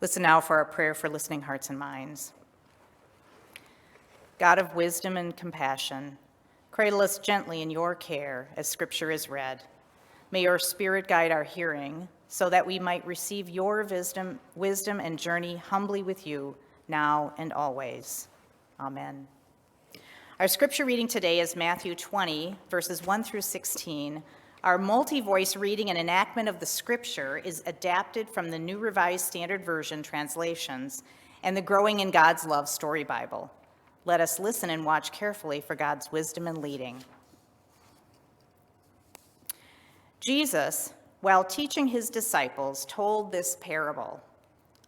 Listen now for our prayer for listening hearts and minds. God of wisdom and compassion, cradle us gently in your care as Scripture is read. May your Spirit guide our hearing so that we might receive your wisdom and journey humbly with you now and always. Amen. Our Scripture reading today is Matthew 20, verses 1 through 16. Our multi-voice reading and enactment of the Scripture is adapted from the New Revised Standard Version translations and the Growing in God's Love Story Bible. Let us listen and watch carefully for God's wisdom and leading. Jesus, while teaching his disciples, told this parable.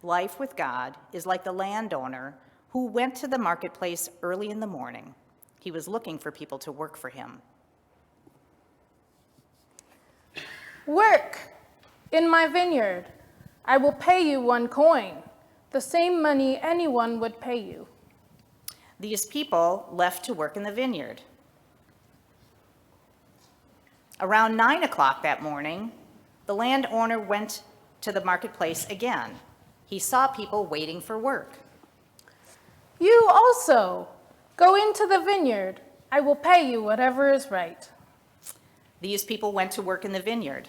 Life with God is like the landowner who went to the marketplace early in the morning. He was looking for people to work for him. Work in my vineyard. I will pay you 1 coin, the same money anyone would pay you. These people left to work in the vineyard. Around 9 o'clock that morning, the landowner went to the marketplace again. He saw people waiting for work. You also go into the vineyard. I will pay you whatever is right. These people went to work in the vineyard.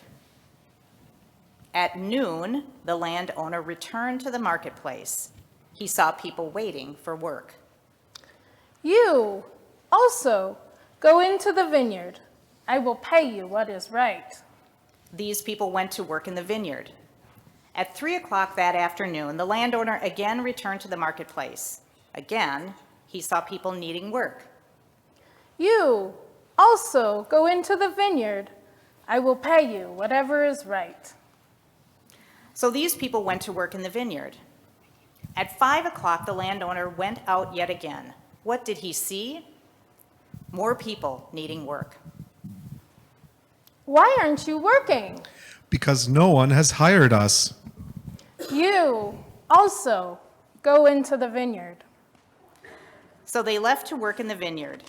At noon, the landowner returned to the marketplace. He saw people waiting for work. You also go into the vineyard. I will pay you what is right. These people went to work in the vineyard. At 3 o'clock that afternoon, the landowner again returned to the marketplace. Again, he saw people needing work. You also go into the vineyard. I will pay you whatever is right. So these people went to work in the vineyard. At 5 o'clock, the landowner went out yet again. What did he see? More people needing work. Why aren't you working? Because no one has hired us. You also go into the vineyard. So they left to work in the vineyard.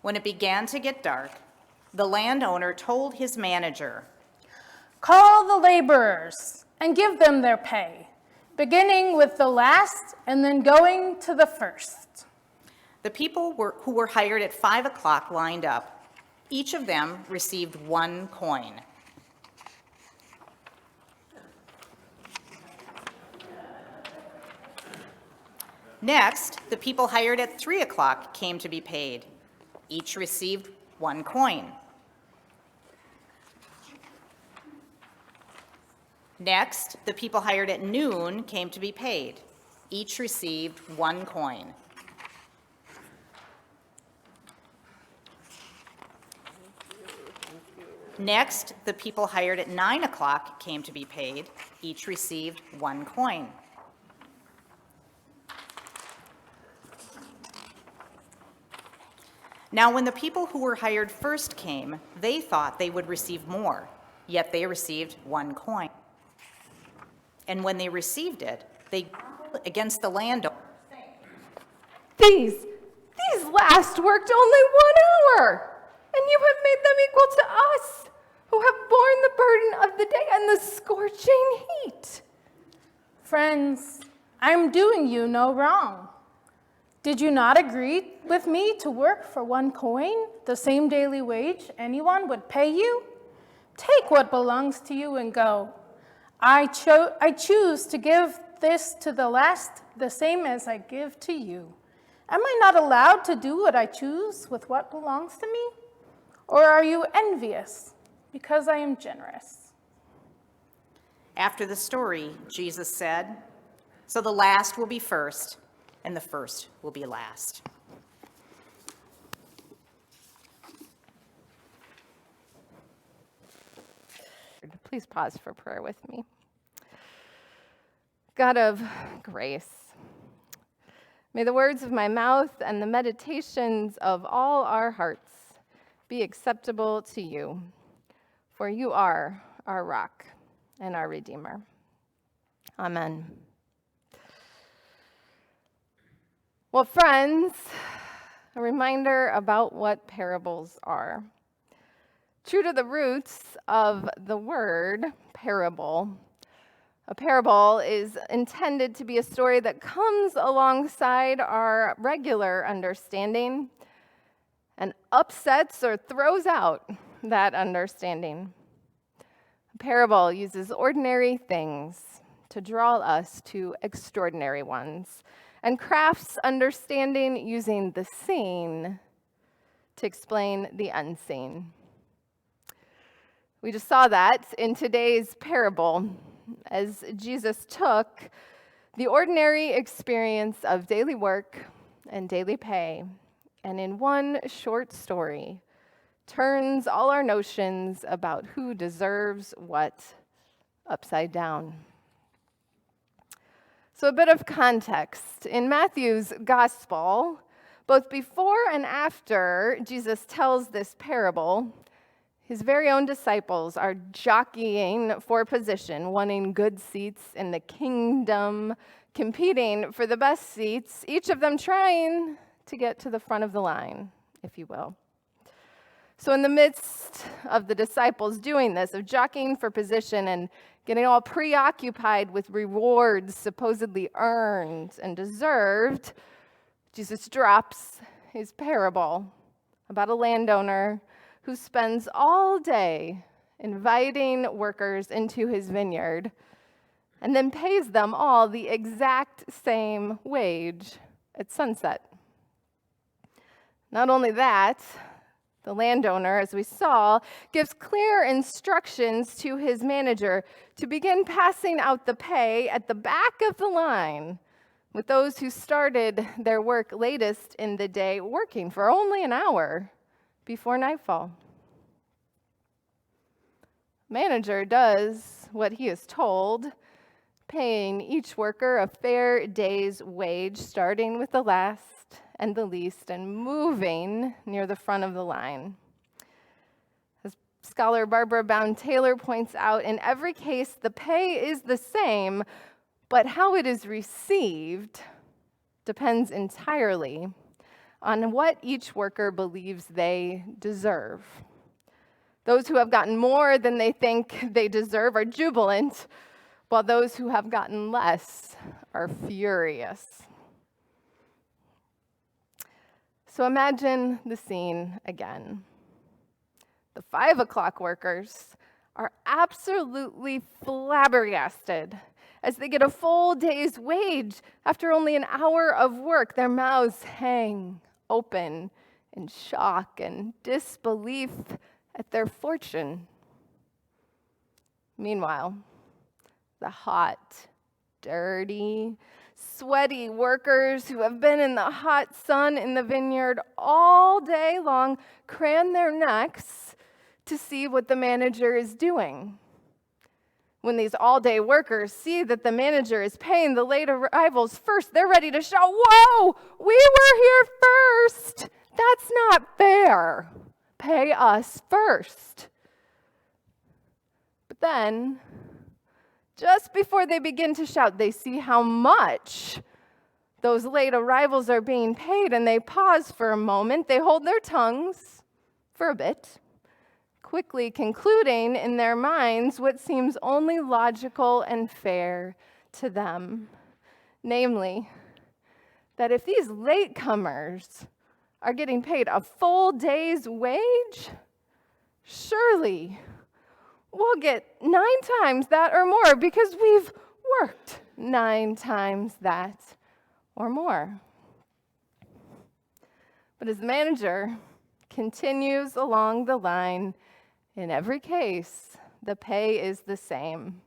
When it began to get dark, the landowner told his manager, Call the laborers and give them their pay, beginning with the last and then going to the first. The people who were hired at 5 o'clock lined up. Each of them received 1 coin. Next, the people hired at 3 o'clock came to be paid. Each received 1 coin. Next, the people hired at noon came to be paid. Each received 1 coin. Next, the people hired at 9 o'clock came to be paid. Each received 1 coin. Now, when the people who were hired first came, they thought they would receive more, yet they received 1 coin. And when they received it, they grumbled against the landowner. These last worked only 1 hour, and you have made them equal to us, who have borne the burden of the day and the scorching heat. Friends, I'm doing you no wrong. Did you not agree with me to work for 1 coin, the same daily wage anyone would pay you? Take what belongs to you and go. I choose to give this to the last the same as I give to you. Am I not allowed to do what I choose with what belongs to me? Or are you envious because I am generous? After the story, Jesus said, So the last will be first, and the first will be last. Please pause for prayer with me. God of grace, may the words of my mouth and the meditations of all our hearts be acceptable to you, for you are our rock and our Redeemer. Amen. Well, friends, a reminder about what parables are. True to the roots of the word parable, A parable is intended to be a story that comes alongside our regular understanding and upsets or throws out that understanding. A parable uses ordinary things to draw us to extraordinary ones and crafts understanding using the seen to explain the unseen. We just saw that in today's parable as Jesus took the ordinary experience of daily work and daily pay, and in one short story, turns all our notions about who deserves what upside down. So a bit of context. In Matthew's gospel, both before and after Jesus tells this parable, his very own disciples are jockeying for position, wanting good seats in the kingdom, competing for the best seats, each of them trying to get to the front of the line, if you will. So in the midst of the disciples doing this, of jockeying for position and getting all preoccupied with rewards supposedly earned and deserved, Jesus drops his parable about a landowner who spends all day inviting workers into his vineyard and then pays them all the exact same wage at sunset. Not only that, the landowner, as we saw, gives clear instructions to his manager to begin passing out the pay at the back of the line with those who started their work latest in the day, working for only an hour before nightfall. Manager does what he is told, paying each worker a fair day's wage, starting with the last and the least and moving near the front of the line. As scholar Barbara Bound-Taylor points out, in every case, the pay is the same, but how it is received depends entirely on what each worker believes they deserve. Those who have gotten more than they think they deserve are jubilant, while those who have gotten less are furious. So imagine the scene again. The 5 o'clock workers are absolutely flabbergasted as they get a full day's wage after only an hour of work. Their mouths hang open in shock and disbelief at their fortune. Meanwhile, the hot, dirty, sweaty workers who have been in the hot sun in the vineyard all day long cran their necks to see what the manager is doing. When these all-day workers see that the manager is paying the late arrivals first, they're ready to shout, "Whoa, we were here first! That's not fair! Pay us first!" But then, just before they begin to shout, they see how much those late arrivals are being paid, and they pause for a moment. They hold their tongues for a bit, quickly concluding in their minds what seems only logical and fair to them, namely, that if these latecomers are getting paid a full day's wage, surely we'll get 9 times that or more because we've worked 9 times that or more. But as the manager continues along the line, in every case, the pay is the same.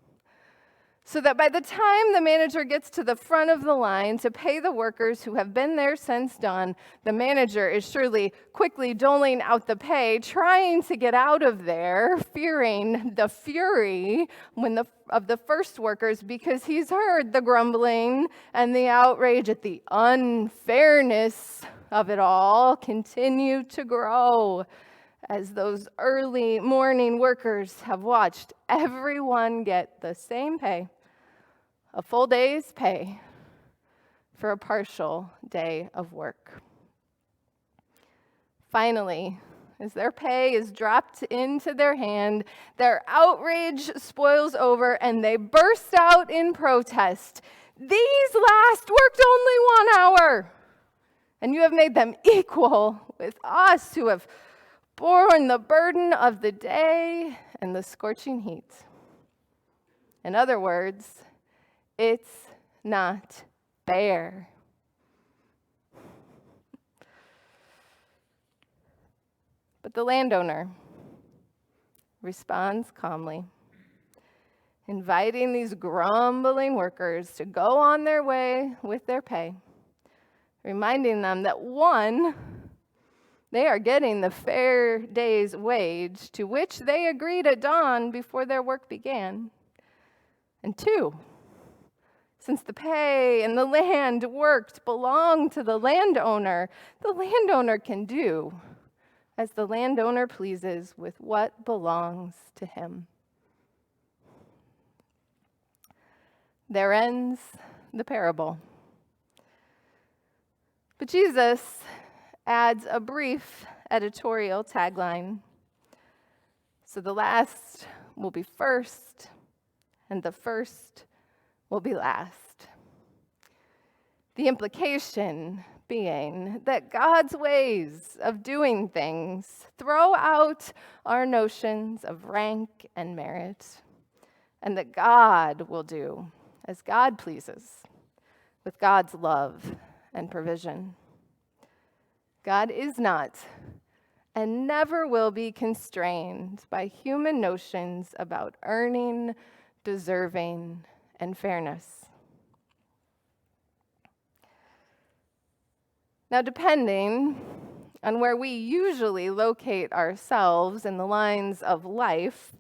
So that by the time the manager gets to the front of the line to pay the workers who have been there since dawn, the manager is surely quickly doling out the pay, trying to get out of there, fearing the fury of the first workers because he's heard the grumbling and the outrage at the unfairness of it all continue to grow as those early morning workers have watched everyone get the same pay, a full day's pay for a partial day of work. Finally, as their pay is dropped into their hand, their outrage spoils over, and they burst out in protest. These last worked only 1 hour, and you have made them equal with us who have borne the burden of the day and the scorching heat. In other words, it's not fair. But the landowner responds calmly, inviting these grumbling workers to go on their way with their pay, reminding them that 1, they are getting the fair day's wage to which they agreed at dawn before their work began. And 2, since the pay and the land worked belong to the landowner can do as the landowner pleases with what belongs to him. There ends the parable. But Jesus adds a brief editorial tagline. So the last will be first, and the first will be last. The implication being that God's ways of doing things throw out our notions of rank and merit, and that God will do as God pleases with God's love and provision. God is not and never will be constrained by human notions about earning, deserving, and fairness. Now, depending on where we usually locate ourselves in the lines of life,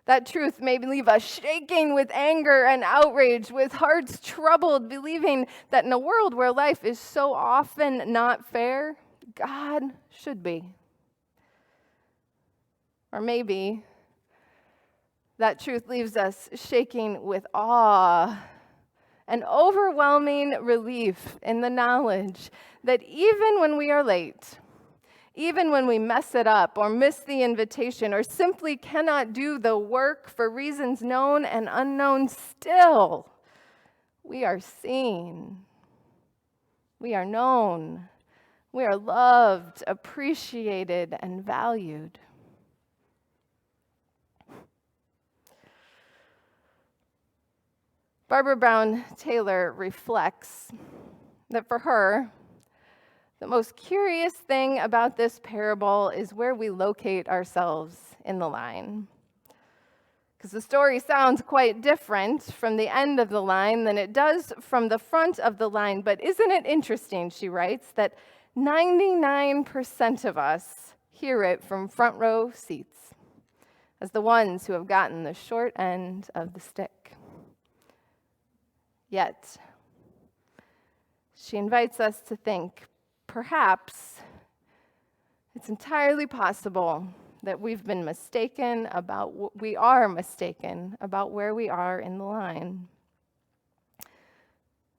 that truth may leave us shaking with anger and outrage, with hearts troubled, believing that in a world where life is so often not fair, God should be. Or maybe that truth leaves us shaking with awe and overwhelming relief in the knowledge that even when we are late, even when we mess it up or miss the invitation or simply cannot do the work for reasons known and unknown, still we are seen, we are known, we are loved, appreciated, and valued. Barbara Brown Taylor reflects that for her, the most curious thing about this parable is where we locate ourselves in the line. Because the story sounds quite different from the end of the line than it does from the front of the line. But isn't it interesting, she writes, that 99% of us hear it from front row seats as the ones who have gotten the short end of the stick. Yet, she invites us to think, perhaps it's entirely possible that we are mistaken about where we are in the line.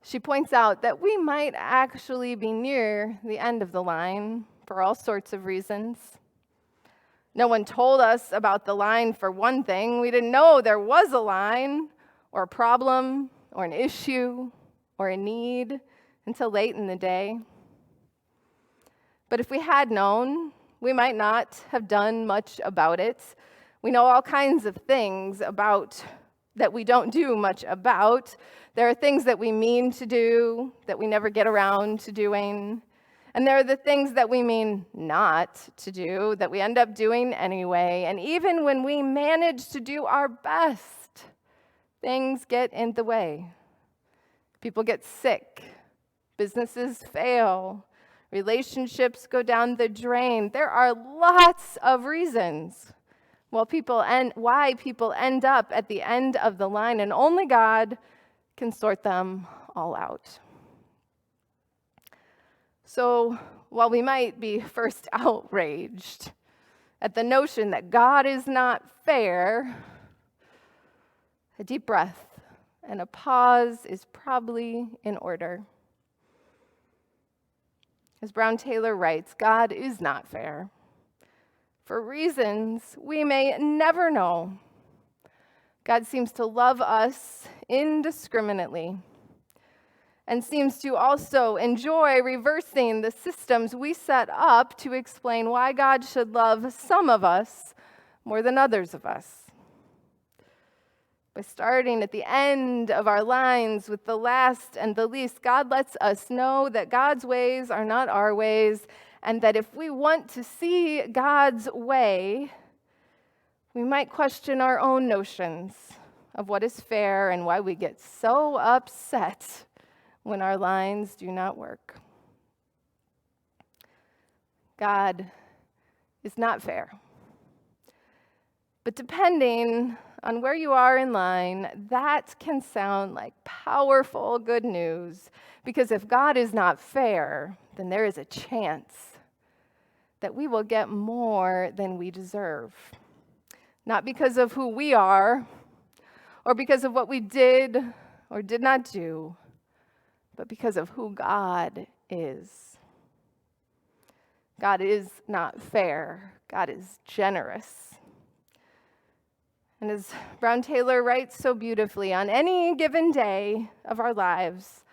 She points out that we might actually be near the end of the line for all sorts of reasons. No one told us about the line for one thing. We didn't know there was a line or a problem or an issue or a need until late in the day. But if we had known, we might not have done much about it. We know all kinds of things about that we don't do much about. There are things that we mean to do that we never get around to doing. And there are the things that we mean not to do that we end up doing anyway. And even when we manage to do our best, things get in the way. People get sick. Businesses fail. Relationships go down the drain. There are lots of reasons why people end up at the end of the line, and only God can sort them all out. So while we might be first outraged at the notion that God is not fair, a deep breath and a pause is probably in order. As Brown Taylor writes, God is not fair. for reasons we may never know. God seems to love us indiscriminately and seems to also enjoy reversing the systems we set up to explain why God should love some of us more than others of us. By starting at the end of our lines with the last and the least, God lets us know that God's ways are not our ways, and that if we want to see God's way, we might question our own notions of what is fair and why we get so upset when our lines do not work. God is not fair. But depending on where you are in line, that can sound like powerful good news. Because if God is not fair, then there is a chance that we will get more than we deserve. Not because of who we are, or because of what we did or did not do, but because of who God is. God is not fair. God is generous. And as Brown Taylor writes so beautifully, on any given day of our lives,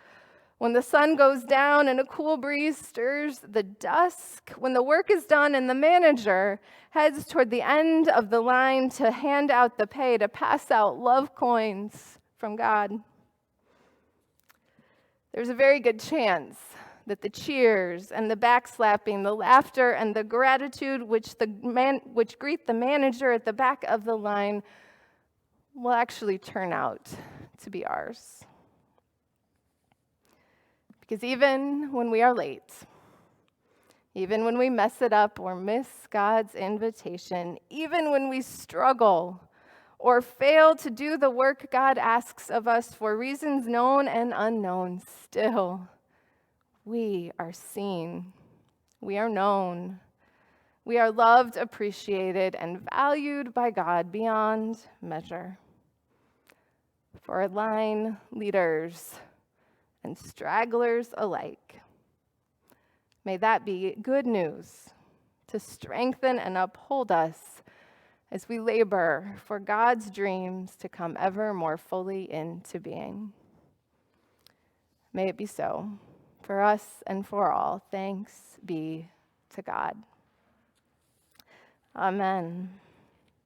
when the sun goes down and a cool breeze stirs the dusk, when the work is done and the manager heads toward the end of the line to hand out the pay, to pass out love coins from God, there's a very good chance that the cheers and the backslapping, the laughter and the gratitude which greet the manager at the back of the line will actually turn out to be ours. Because even when we are late, even when we mess it up or miss God's invitation, even when we struggle or fail to do the work God asks of us for reasons known and unknown, still, we are seen, we are known, we are loved, appreciated, and valued by God beyond measure. For line leaders and stragglers alike, may that be good news to strengthen and uphold us as we labor for God's dreams to come ever more fully into being. May it be so. For us and for all, thanks be to God. Amen.